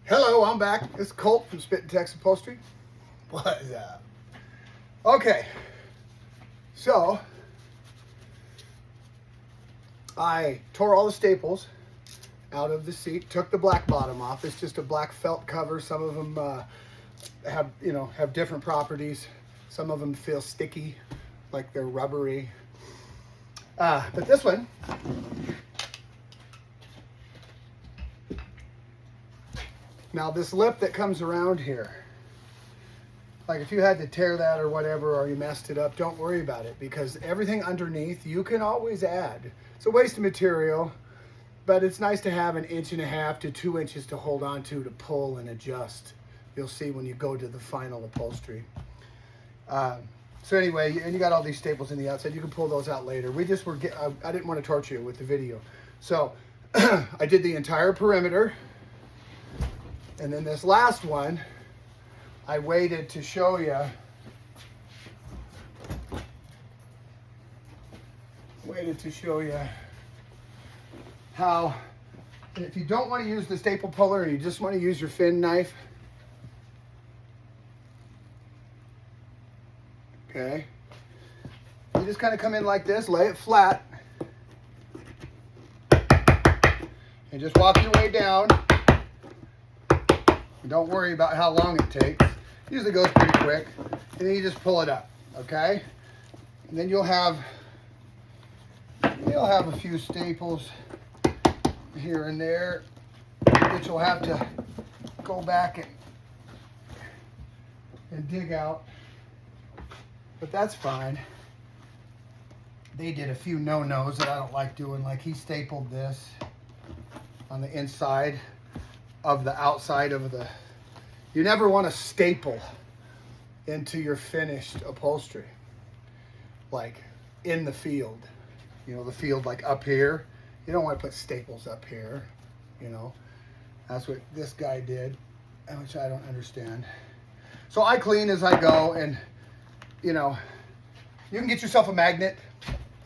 Hello, I'm back. It's Colt from Spit and Text Upholstery. What's up? Okay, so I tore all the staples out of the seat, took the black bottom off. It's just a black felt cover. Some of them have different properties. Some of them feel sticky, like they're rubbery. But this one, now this lip that comes around here, like if you had to tear that or whatever, or you messed it up, don't worry about it, because everything underneath you can always add. It's a waste of material, but it's nice to have 1.5 to 2 inches to hold on to pull and adjust. You'll see when you go to the final upholstery. So anyway, and you got all these staples in the outside. You can pull those out later. We just were, I didn't want to torture you with the video. So I did the entire perimeter. And then this last one, I waited to show you. How, if you don't want to use the staple puller and you just want to use your fin knife, okay, you just kind of come in like this, lay it flat, and just walk your way down. And don't worry about how long it takes. It usually goes pretty quick. And then you just pull it up, okay? And then you'll have a few staples here and there that you'll have to go back and dig out. But that's fine. They did a few no-nos that I don't like doing, like he stapled this on the inside of the outside of the, you never want to staple into your finished upholstery, like in the field, the field like up here. You don't want to put staples up here, That's what this guy did, which I don't understand. So I clean as I go, and you can get yourself a magnet,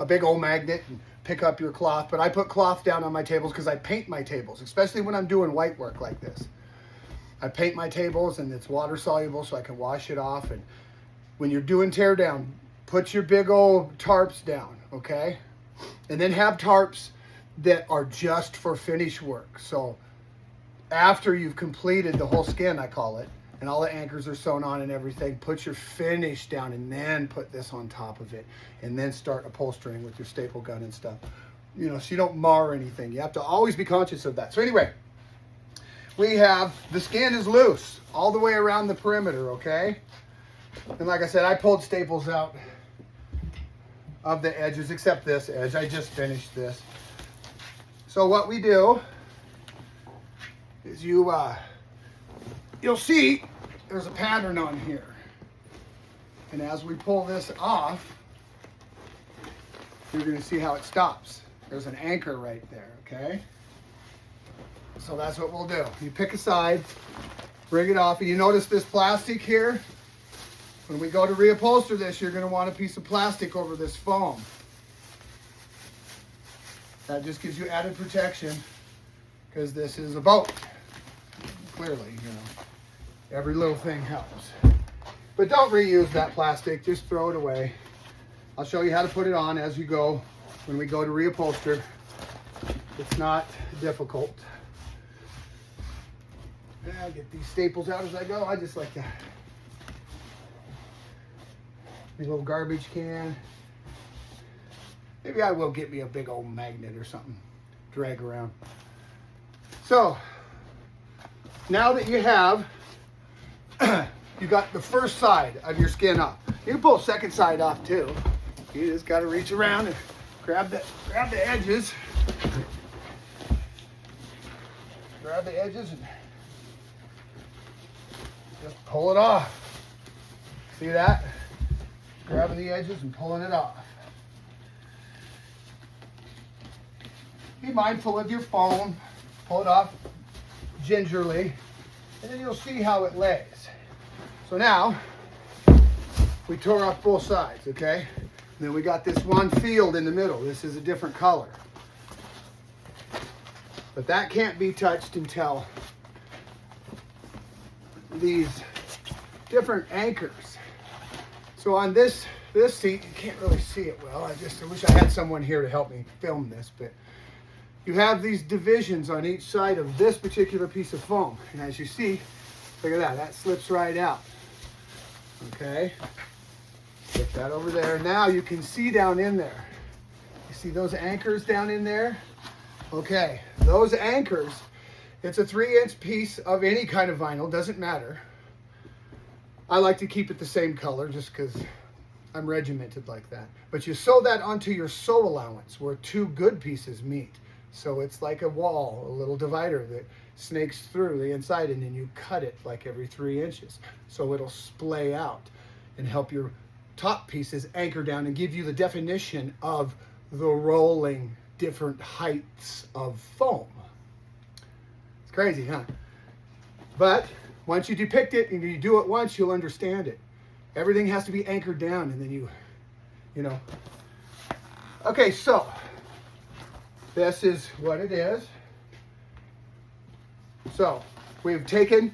a big old magnet, and pick up your cloth. But I put cloth down on my tables because I paint my tables, especially when I'm doing white work like this. I paint my tables, and it's water soluble, so I can wash it off. And when you're doing tear down, put your big old tarps down, okay? And then have tarps that are just for finish work. So after you've completed the whole skin, I call it, and all the anchors are sewn on and everything, put your finish down and then put this on top of it, and then start upholstering with your staple gun and stuff. So you don't mar anything. You have to always be conscious of that. So anyway, we have, the skin is loose all the way around the perimeter, okay? And like I said, I pulled staples out of the edges, except this edge. I just finished this. So what we do is you'll see there's a pattern on here. And as we pull this off, you're going to see how it stops. There's an anchor right there, okay? So that's what we'll do. You pick a side, bring it off, and you notice this plastic here? When we go to reupholster this, you're going to want a piece of plastic over this foam. That just gives you added protection, because this is a boat. Clearly, every little thing helps. But don't reuse that plastic, just throw it away. I'll show you how to put it on as you go when we go to reupholster. It's not difficult. And I'll get these staples out as I go. I just like to, a little garbage can. Maybe I will get me a big old magnet or something, drag around. So, now that you have, you got the first side of your skin off. You can pull the second side off too. You just got to reach around and grab the edges. Grab the edges and just pull it off. See that? Grabbing the edges and pulling it off. Be mindful of your foam. Pull it off gingerly, and then you'll see how it lays. So now, we tore off both sides, okay? And then we got this one field in the middle. This is a different color. But that can't be touched until these different anchors. So on this seat, you can't really see it well. I wish I had someone here to help me film this, but you have these divisions on each side of this particular piece of foam. And as you see, look at that, that slips right out. Okay, put that over there. Now you can see down in there. You see those anchors down in there? Okay, those anchors, it's a 3-inch piece of any kind of vinyl, doesn't matter. I like to keep it the same color just because I'm regimented like that. But you sew that onto your sew allowance where 2 good pieces meet. So it's like a wall, a little divider that snakes through the inside, and then you cut it like every 3 inches. So it'll splay out and help your top pieces anchor down and give you the definition of the rolling different heights of foam. It's crazy, huh? But once you depict it and you do it once, you'll understand it. Everything has to be anchored down, and then you know. Okay, so this is what it is. So we've taken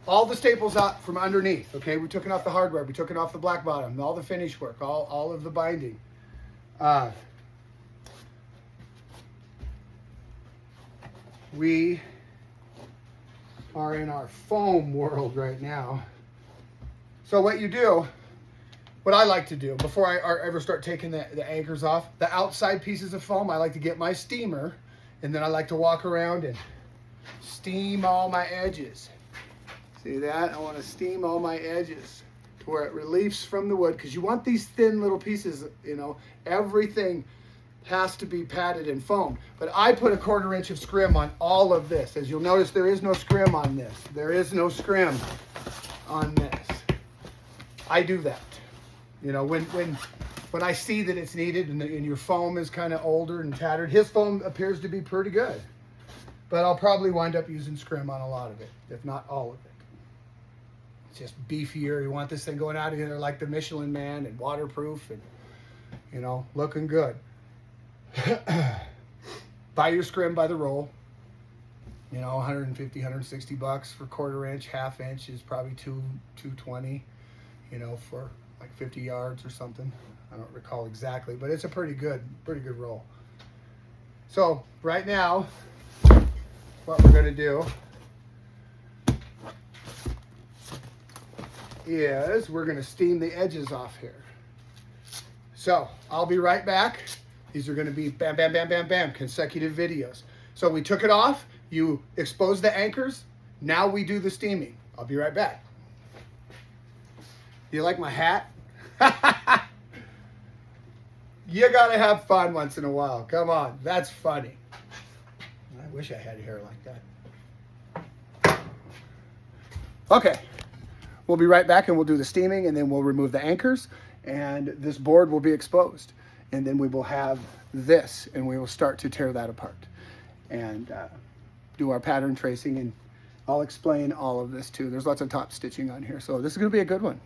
all the staples out from underneath. Okay, we took it off the hardware, we took it off the black bottom, all the finish work, all of the binding. We are in our foam world right now. So what you do, what I like to do before I ever start taking the anchors off, the outside pieces of foam, I like to get my steamer, and then I like to walk around and steam all my edges. See that? I want to steam all my edges to where it reliefs from the wood, because you want these thin little pieces, you know, everything has to be padded and foamed. But I put a 1/4 inch of scrim on all of this. As you'll notice, there is no scrim on this. There is no scrim on this. I do that. You know, when I see that it's needed and your foam is kind of older and tattered, his foam appears to be pretty good. But I'll probably wind up using scrim on a lot of it, if not all of it. It's just beefier. You want this thing going out of here like the Michelin Man, and waterproof and, you know, looking good. Buy your scrim by the roll. You know, 150, 160 bucks for 1/4 inch, 1/2 inch is probably $220, you know, for like 50 yards or something. I don't recall exactly, but it's a pretty good roll. So right now, what we're gonna do is we're gonna steam the edges off here. So I'll be right back. These are gonna be bam, bam, bam, bam, bam, consecutive videos. So we took it off, you expose the anchors, now we do the steaming. I'll be right back. You like my hat? You gotta have fun once in a while. Come on, that's funny. I wish I had hair like that. Okay, we'll be right back and we'll do the steaming, and then we'll remove the anchors, and this board will be exposed. And then we will have this, and we will start to tear that apart and do our pattern tracing, and I'll explain all of this too. There's lots of top stitching on here, so this is gonna be a good one.